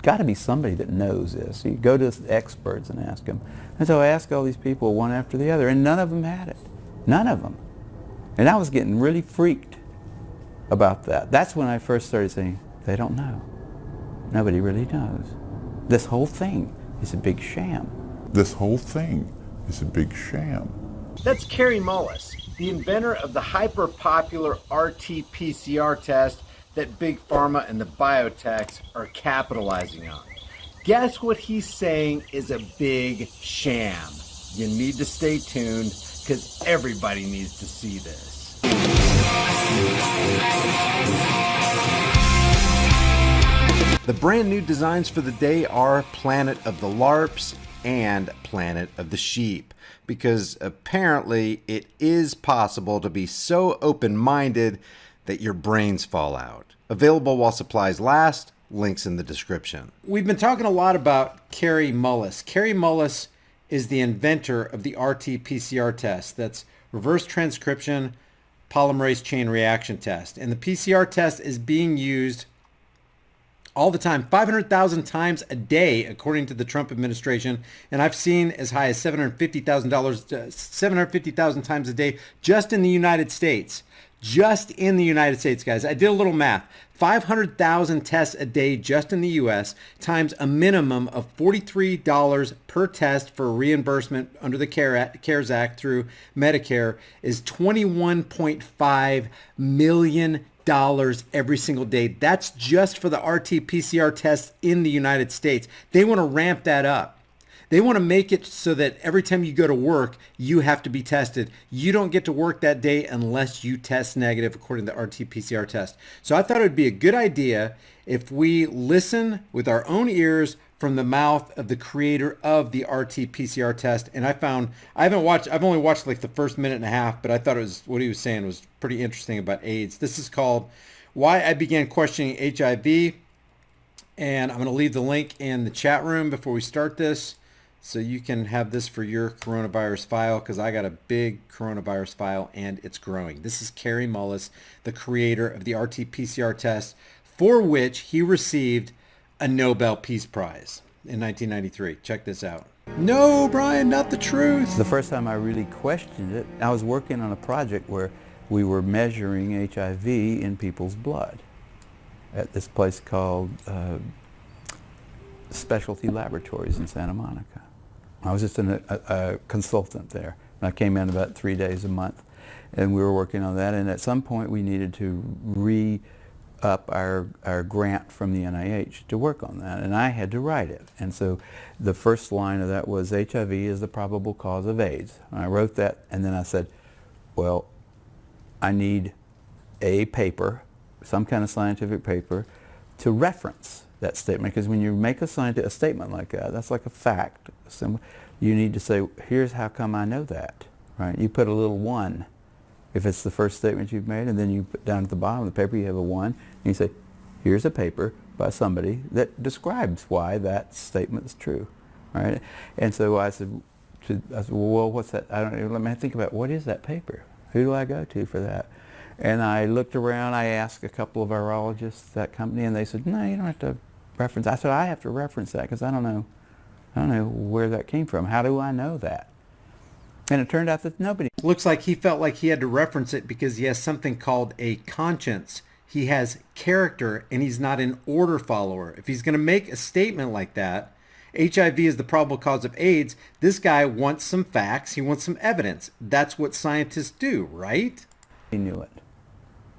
got to be somebody that knows this. You go to experts and ask them. And so I asked all these people one after the other, and none of them had it. None of them. And I was getting really freaked about that. That's when I first started saying, they don't know. Nobody really knows. This whole thing is a big sham. This whole thing is a big sham. That's Kary Mullis, the inventor of the hyper-popular RT-PCR test that Big Pharma and the biotechs are capitalizing on. Guess what he's saying is a big sham. You need to stay tuned because everybody needs to see this. The brand new designs for the day are Planet of the LARPs and Planet of the Sheep, because apparently it is possible to be so open-minded that your brains fall out. Available while supplies last, links in the description. We've been talking a lot about Kary Mullis. Kary Mullis is the inventor of the RT-PCR test. That's reverse transcription polymerase chain reaction test. And the PCR test is being used all the time, 500,000 times a day, according to the Trump administration. And I've seen as high as $750,000 times a day just in the United States. Just in the United States, guys. I did a little math. 500,000 tests a day just in the U.S. times a minimum of $43 per test for reimbursement under the CARES Act through Medicare is $21.5 million every single day. That's just for the RT-PCR tests in the United States. They want to ramp that up. They want to make it so that every time you go to work, you have to be tested. You don't get to work that day unless you test negative according to the RT-PCR test. So I thought it would be a good idea if we listen with our own ears from the mouth of the creator of the RT-PCR test. And I've only watched like the first minute and a half, but I thought what he was saying was pretty interesting about AIDS. This is called Why I Began Questioning HIV. And I'm going to leave the link in the chat room before we start this, so you can have this for your coronavirus file, because I got a big coronavirus file and it's growing. This is Kary Mullis, the creator of the RT-PCR test, for which he received a Nobel Peace Prize in 1993. Check this out. No, Brian, not the truth. The first time I really questioned it, I was working on a project where we were measuring HIV in people's blood at this place called Specialty Laboratories in Santa Monica. I was just a consultant there. And I came in about 3 days a month, and we were working on that. And at some point, we needed to re-up our grant from the NIH to work on that, and I had to write it. And so the first line of that was, HIV is the probable cause of AIDS. And I wrote that, and then I said, well, I need a paper, some kind of scientific paper, to reference that statement, because when you make a statement like that, that's like a fact. So you need to say, here's how come I know that, right? You put a little 1 if it's the first statement you've made, and then you put down at the bottom of the paper you have a 1, and you say, here's a paper by somebody that describes why that statement is true, right? And so I said, well, what's that? Let me think about, what is that paper? Who do I go to for that? And I looked around, I asked a couple of virologists at that company, and they said, no, you don't have to reference. I said, I have to reference that because I don't know where that came from. How do I know that? And it turned out that nobody. Looks like he felt like he had to reference it because he has something called a conscience. He has character, and he's not an order follower. If he's going to make a statement like that, HIV is the probable cause of AIDS, this guy wants some facts. He wants some evidence. That's what scientists do, right? He knew it.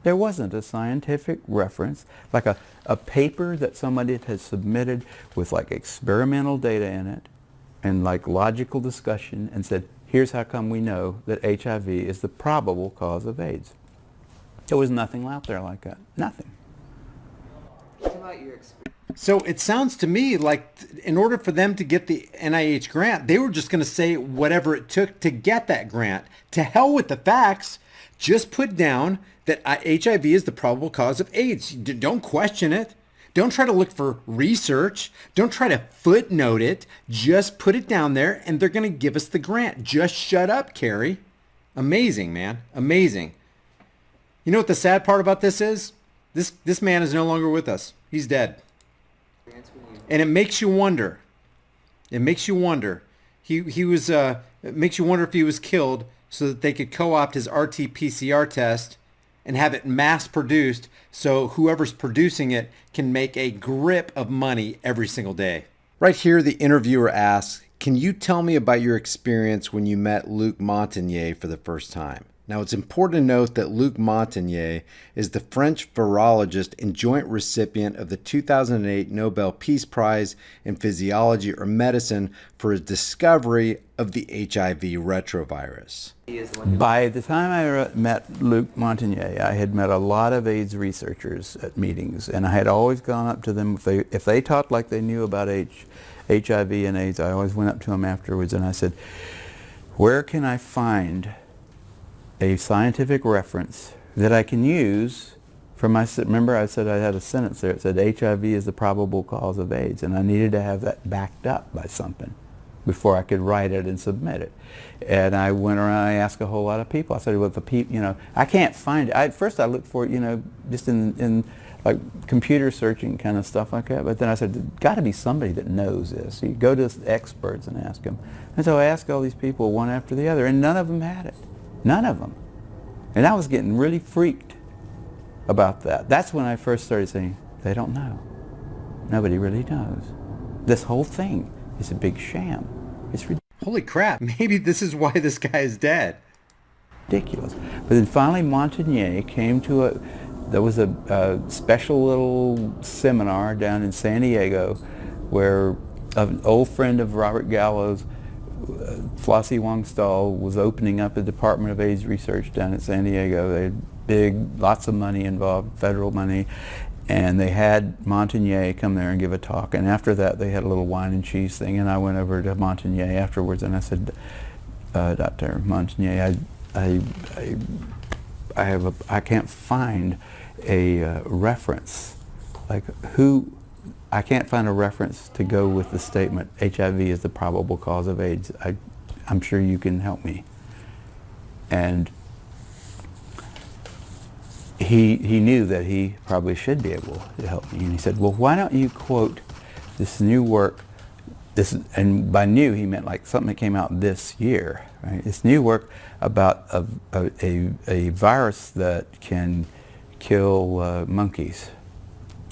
There wasn't a scientific reference, like a paper that somebody has submitted with like experimental data in it and like logical discussion and said, here's how come we know that HIV is the probable cause of AIDS. There was nothing out there like that. Nothing. So it sounds to me like in order for them to get the NIH grant, they were just going to say whatever it took to get that grant. To hell with the facts. Just put down that HIV is the probable cause of AIDS. Don't question it. Don't try to look for research. Don't try to footnote it. Just put it down there and they're going to give us the grant. Just shut up, Kary. Amazing, man. Amazing. You know what the sad part about this is? This man is no longer with us. He's dead. When you And it makes you wonder. It makes you wonder. It makes you wonder if he was killed so that they could co-opt his RT-PCR test and have it mass produced so whoever's producing it can make a grip of money every single day. Right here, the interviewer asks, can you tell me about your experience when you met Luc Montagnier for the first time? Now, it's important to note that Luc Montagnier is the French virologist and joint recipient of the 2008 Nobel Peace Prize in Physiology or Medicine for his discovery of the HIV retrovirus. By the time I met Luc Montagnier, I had met a lot of AIDS researchers at meetings, and I had always gone up to them. If they talked like they knew about HIV and AIDS, I always went up to them afterwards and I said, where can I find a scientific reference that I can use for my, remember I said I had a sentence there, it said HIV is the probable cause of AIDS, and I needed to have that backed up by something before I could write it and submit it. And I went around, I asked a whole lot of people. I said, well, if the people, I can't find it. At first I looked for it, just in like computer searching kind of stuff like that. But then I said, there's got to be somebody that knows this. So you go to experts and ask them. And so I asked all these people one after the other, and none of them had it. None of them. And I was getting really freaked about that. That's when I first started saying, they don't know. Nobody really knows. This whole thing is a big sham. It's ridiculous. Holy crap, maybe this is why this guy is dead. Ridiculous. But then finally Montagnier came to there was a special little seminar down in San Diego where an old friend of Robert Gallo's, Flossie Wongstall, was opening up a Department of AIDS research down at San Diego. They had lots of money involved, federal money, and they had Montagnier come there and give a talk. And after that, they had a little wine and cheese thing, and I went over to Montagnier afterwards, and I said, Dr. Montagnier, I can't find a reference, I can't find a reference to go with the statement HIV is the probable cause of AIDS. I'm sure you can help me. And he knew that he probably should be able to help me. And he said, well, why don't you quote this new work, and by new he meant like something that came out this year, right? This new work about a virus that can kill monkeys.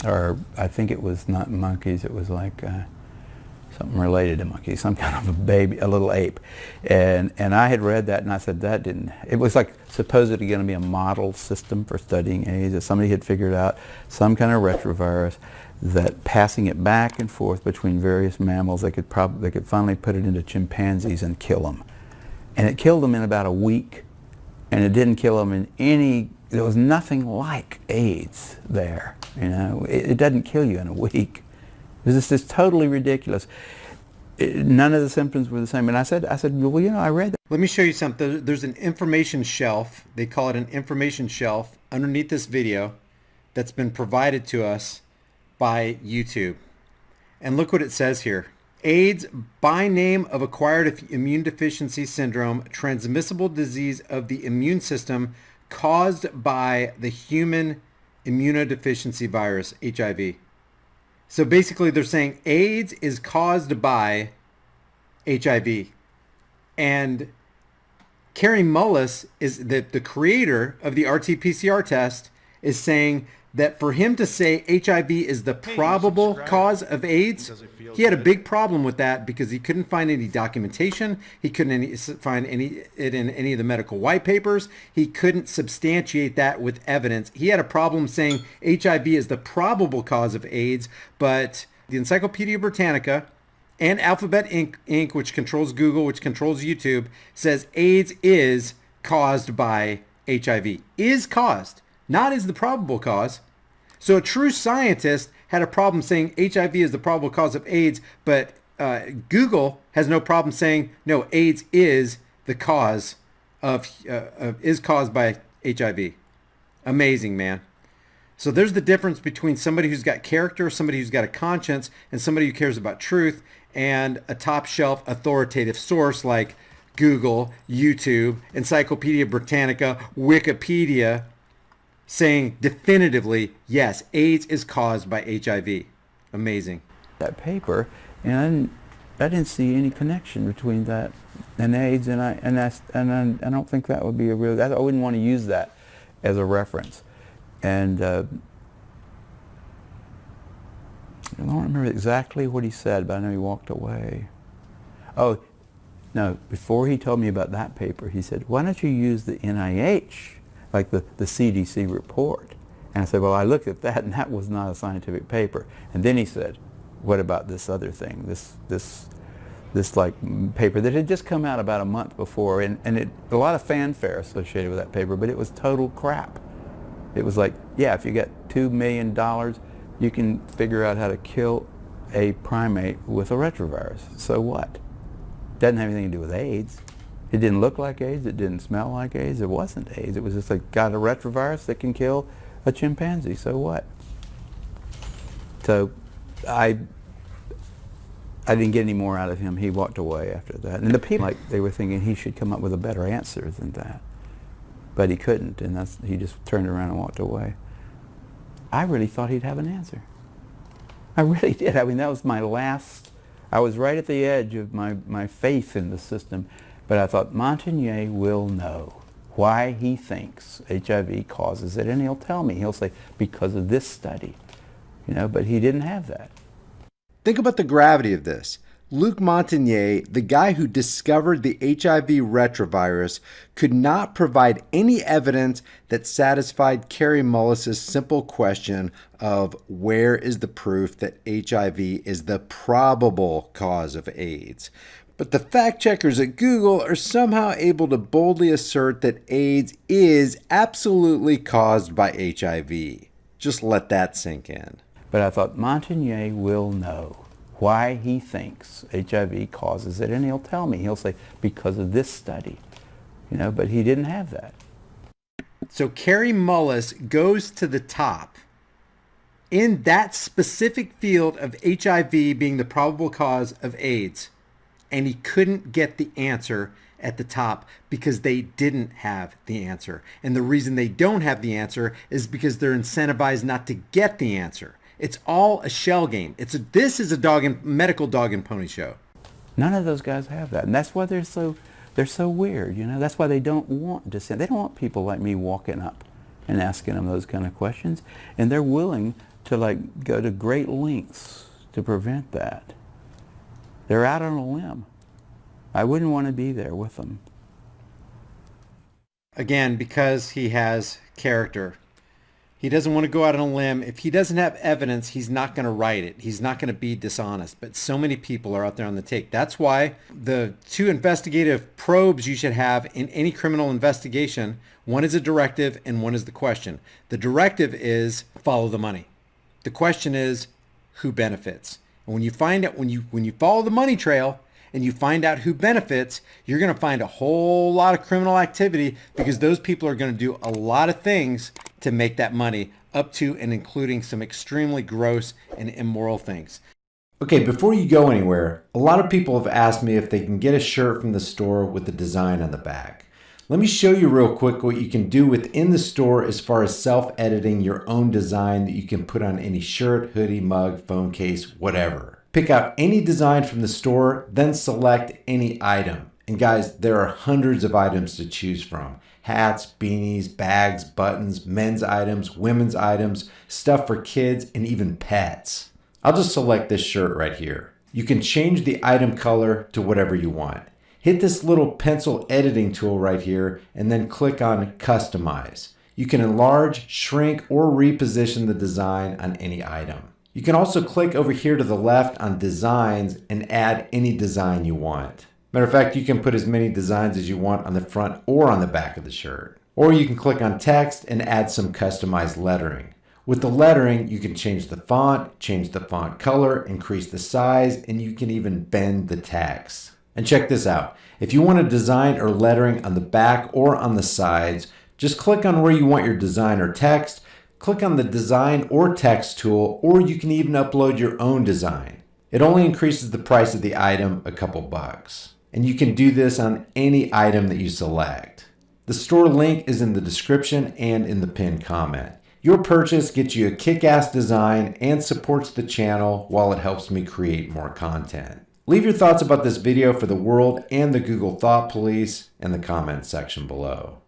Or I think it was not monkeys, it was like something related to monkeys, some kind of a little ape. And I had read that and I said it was like supposedly going to be a model system for studying AIDS, that somebody had figured out some kind of retrovirus that passing it back and forth between various mammals, they could finally put it into chimpanzees and kill them. And it killed them in about a week, and it didn't kill them there was nothing like AIDS there. It doesn't kill you in a week. It was just totally ridiculous. None of the symptoms were the same. And I said, well, I read that. Let me show you something. There's an information shelf. They call it an information shelf underneath this video that's been provided to us by YouTube. And look what it says here. AIDS, by name of acquired immune deficiency syndrome, transmissible disease of the immune system caused by the human immunodeficiency virus, HIV. So basically they're saying AIDS is caused by HIV. And Kary Mullis, is the creator of the RT-PCR test, is saying that for him to say HIV is the probable cause of AIDS, he had a big problem with that because he couldn't find any documentation. He couldn't find it in any of the medical white papers. He couldn't substantiate that with evidence. He had a problem saying HIV is the probable cause of AIDS, but the Encyclopedia Britannica and Alphabet Inc., which controls Google, which controls YouTube, says AIDS is caused by HIV. Is caused. Not is the probable cause. So a true scientist had a problem saying HIV is the probable cause of AIDS, but Google has no problem saying, no, AIDS is the cause is caused by HIV. Amazing, man. So there's the difference between somebody who's got character, somebody who's got a conscience, and somebody who cares about truth, and a top shelf authoritative source like Google, YouTube, Encyclopedia Britannica, Wikipedia, saying definitively, yes, AIDS is caused by HIV. Amazing. that paper, and I didn't see any connection between that and AIDS, and I don't think that would be a real. I wouldn't want to use that as a reference, and I don't remember exactly what he said, but I know he walked away. Oh, no! Before he told me about that paper, he said, "Why don't you use the NIH, like the CDC report?" And I said, "Well, I looked at that, and that was not a scientific paper." And then he said, "What about this other thing? This like paper that had just come out about a month before, and a lot of fanfare associated with that paper, but it was total crap. It was like, yeah, if you got $2 million, you can figure out how to kill a primate with a retrovirus. So what? Doesn't have anything to do with AIDS. It didn't look like AIDS. It didn't smell like AIDS. It wasn't AIDS. It was just like, got a retrovirus that can kill a chimpanzee. So what?" So I didn't get any more out of him. He walked away after that. And the people, like, they were thinking he should come up with a better answer than that. But he couldn't, and he just turned around and walked away. I really thought he'd have an answer. I really did. I mean, that was my last, I was right at the edge of my faith in the system, but I thought Montagnier will know why he thinks HIV causes it, and he'll tell me. He'll say, because of this study, but he didn't have that. Think about the gravity of this. Luc Montagnier, the guy who discovered the HIV retrovirus, could not provide any evidence that satisfied Kary Mullis's simple question of where is the proof that HIV is the probable cause of AIDS. But the fact checkers at Google are somehow able to boldly assert that AIDS is absolutely caused by HIV. Just let that sink in. But I thought Montagnier will know why he thinks HIV causes it, and he'll tell me. He'll say, because of this study, but he didn't have that. So Kary Mullis goes to the top in that specific field of HIV being the probable cause of AIDS, and he couldn't get the answer at the top because they didn't have the answer. And the reason they don't have the answer is because they're incentivized not to get the answer. It's all a shell game. This is a medical dog and pony show. None of those guys have that, and that's why they're so weird. That's why they don't want dissent. They don't want people like me walking up and asking them those kind of questions, and they're willing to go to great lengths to prevent that. They're out on a limb. I wouldn't want to be there with them. Again, because he has character. He doesn't want to go out on a limb. If he doesn't have evidence, he's not going to write it. He's not going to be dishonest. But so many people are out there on the take. That's why the two investigative probes you should have in any criminal investigation, one is a directive and one is the question. The directive is follow the money. The question is who benefits. And when you find out, when you follow the money trail and you find out who benefits, you're going to find a whole lot of criminal activity because those people are going to do a lot of things to make that money, up to and including some extremely gross and immoral things. Okay, before you go anywhere, a lot of people have asked me if they can get a shirt from the store with the design on the back. Let me show you real quick what you can do within the store as far as self-editing your own design that you can put on any shirt, hoodie, mug, phone case, whatever. Pick out any design from the store, then select any item. And guys, there are hundreds of items to choose from. Hats, beanies, bags, buttons, men's items, women's items, stuff for kids, and even pets. I'll just select this shirt right here. You can change the item color to whatever you want. Hit this little pencil editing tool right here and then click on Customize. You can enlarge, shrink, or reposition the design on any item. You can also click over here to the left on Designs and add any design you want. Matter of fact, you can put as many designs as you want on the front or on the back of the shirt. Or you can click on text and add some customized lettering. With the lettering, you can change the font color, increase the size, and you can even bend the text. And check this out. If you want a design or lettering on the back or on the sides, just click on where you want your design or text, click on the design or text tool, or you can even upload your own design. It only increases the price of the item a couple bucks. And you can do this on any item that you select. The store link is in the description and in the pinned comment. Your purchase gets you a kick-ass design and supports the channel while it helps me create more content. Leave your thoughts about this video for the world and the Google Thought Police in the comments section below.